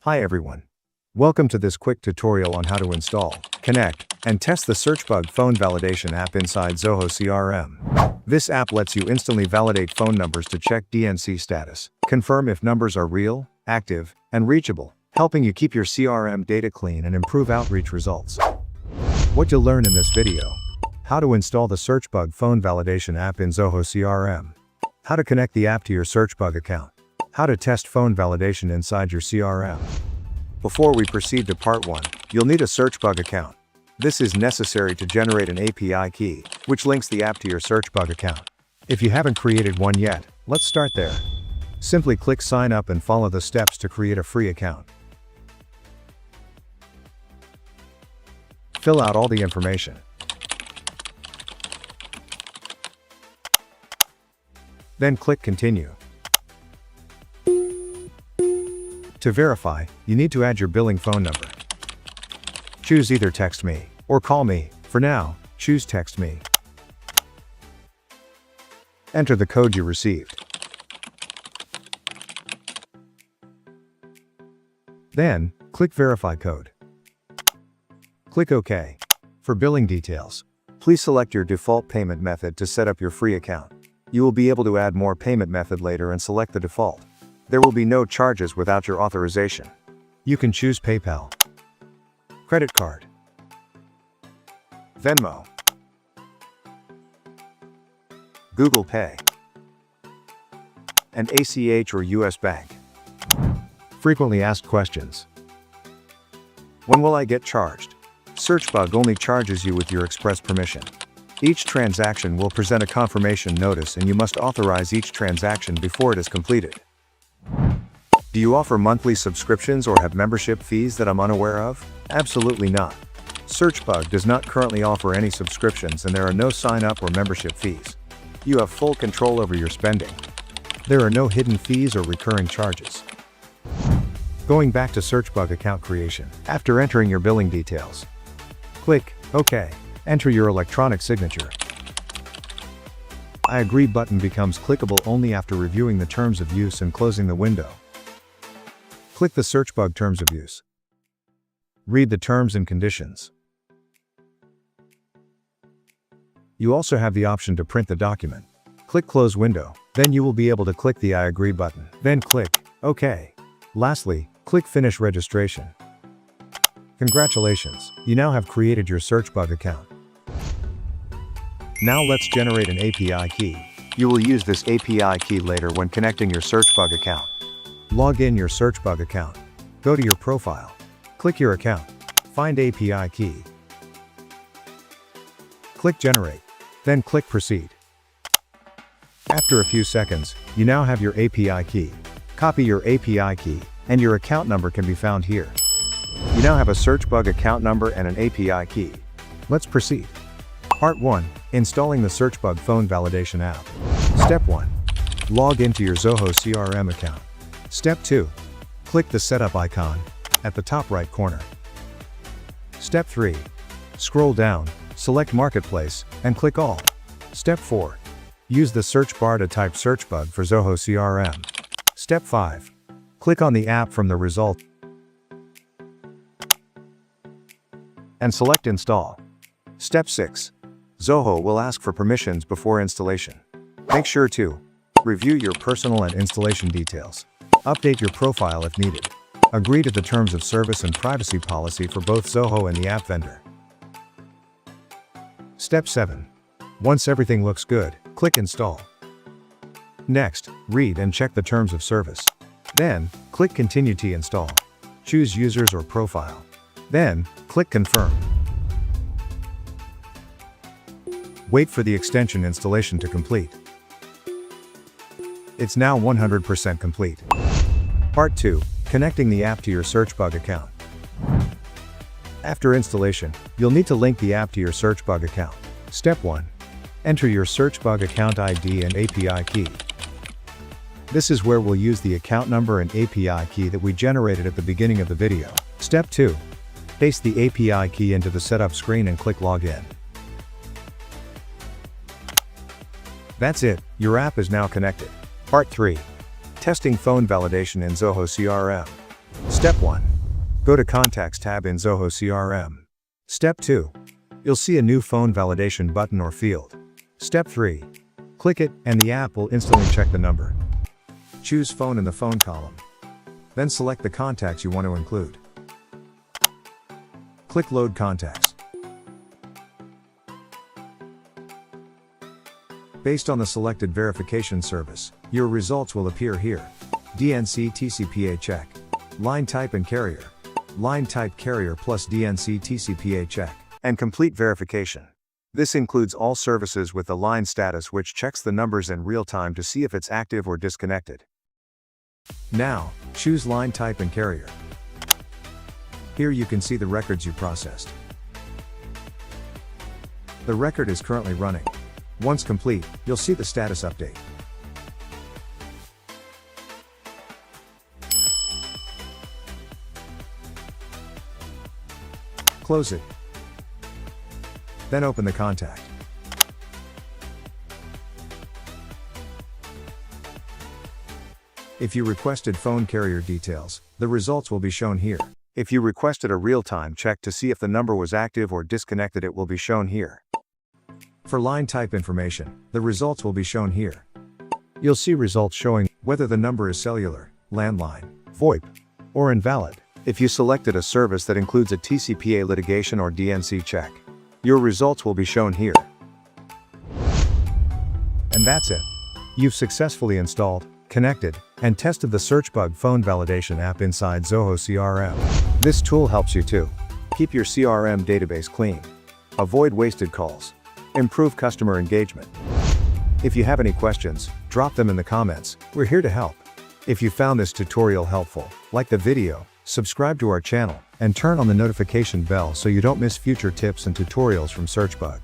Hi everyone. Welcome to this quick tutorial on how to install, connect, and test the SearchBug Phone Validation App inside Zoho CRM. This app lets you instantly validate phone numbers to check DNC status, confirm if numbers are real, active, and reachable, helping you keep your CRM data clean and improve outreach results. What you'll learn in this video: how to install the SearchBug Phone Validation App in Zoho CRM, how to connect the app to your SearchBug account, how to test phone validation inside your CRM. Before we proceed to part 1, you'll need a SearchBug account. This is necessary to generate an API key, which links the app to your SearchBug account. If you haven't created one yet, let's start there. Simply click Sign Up and follow the steps to create a free account. Fill out all the information. Then click Continue. To verify, you need to add your billing phone number. Choose either Text Me or Call Me. For now, choose Text Me. Enter the code you received. Then, click Verify Code. Click OK. For billing details, please select your default payment method to set up your free account. You will be able to add more payment method later and select the default. There will be no charges without your authorization. You can choose PayPal, credit card, Venmo, Google Pay, and ACH or US Bank. Frequently asked questions. When will I get charged? SearchBug only charges you with your express permission. Each transaction will present a confirmation notice and you must authorize each transaction before it is completed. Do you offer monthly subscriptions or have membership fees that I'm unaware of? Absolutely not. SearchBug does not currently offer any subscriptions and there are no sign-up or membership fees. You have full control over your spending. There are no hidden fees or recurring charges. Going back to SearchBug account creation, after entering your billing details, click OK. Enter your electronic signature. I agree button becomes clickable only after reviewing the terms of use and closing the window. Click the SearchBug Terms of Use. Read the terms and conditions. You also have the option to print the document. Click Close Window. Then you will be able to click the I agree button. Then click OK. Lastly, click Finish Registration. Congratulations, you now have created your SearchBug account. Now let's generate an API key. You will use this API key later when connecting your SearchBug account. Log in your SearchBug account. Go to your profile. Click your account. Find API key. Click Generate. Then click Proceed. After a few seconds, you now have your API key. Copy your API key, and your account number can be found here. You now have a SearchBug account number and an API key. Let's proceed. Part 1. Installing the SearchBug Phone Validation App. Step 1. Log into your Zoho CRM account. Step 2. Click the Setup icon at the top right corner. Step 3. Scroll down, select Marketplace, and click All. Step 4. Use the search bar to type SearchBug for Zoho CRM. Step 5. Click on the app from the result and select Install. Step 6. Zoho will ask for permissions before installation. Make sure to review your personal and installation details. Update your profile if needed. Agree to the terms of service and privacy policy for both Zoho and the app vendor. Step 7. Once everything looks good, click Install. Next, read and check the terms of service. Then, click Continue to install. Choose Users or Profile. Then, click Confirm. Wait for the extension installation to complete. It's now 100% complete. Part 2. Connecting the app to your SearchBug account. After installation, you'll need to link the app to your SearchBug account. Step 1. Enter your SearchBug account ID and API key. This is where we'll use the account number and API key that we generated at the beginning of the video. Step 2. Paste the API key into the setup screen and click Login. That's it, your app is now connected. Part 3. Testing phone validation in Zoho CRM. Step 1. Go to Contacts tab in Zoho CRM. Step 2. You'll see a new phone validation button or field. Step 3. Click it, and the app will instantly check the number. Choose Phone in the Phone column. Then select the contacts you want to include. Click Load Contacts. Based on the selected verification service, your results will appear here. DNC TCPA check. Line type and carrier. Line type carrier plus DNC TCPA check. And complete verification. This includes all services with the line status, which checks the numbers in real time to see if it's active or disconnected. Now, choose line type and carrier. Here you can see the records you processed. The record is currently running. Once complete, you'll see the status update. Close it. Then open the contact. If you requested phone carrier details, the results will be shown here. If you requested a real-time check to see if the number was active or disconnected, it will be shown here. For line type information, the results will be shown here. You'll see results showing whether the number is cellular, landline, VoIP, or invalid. If you selected a service that includes a TCPA litigation or DNC check, your results will be shown here. And that's it. You've successfully installed, connected, and tested the SearchBug Phone Validation App inside Zoho CRM. This tool helps you to keep your CRM database clean, avoid wasted calls, improve customer engagement. If you have any questions, drop them in the comments. We're here to help. If you found this tutorial helpful, like the video, subscribe to our channel, and turn on the notification bell so you don't miss future tips and tutorials from SearchBug.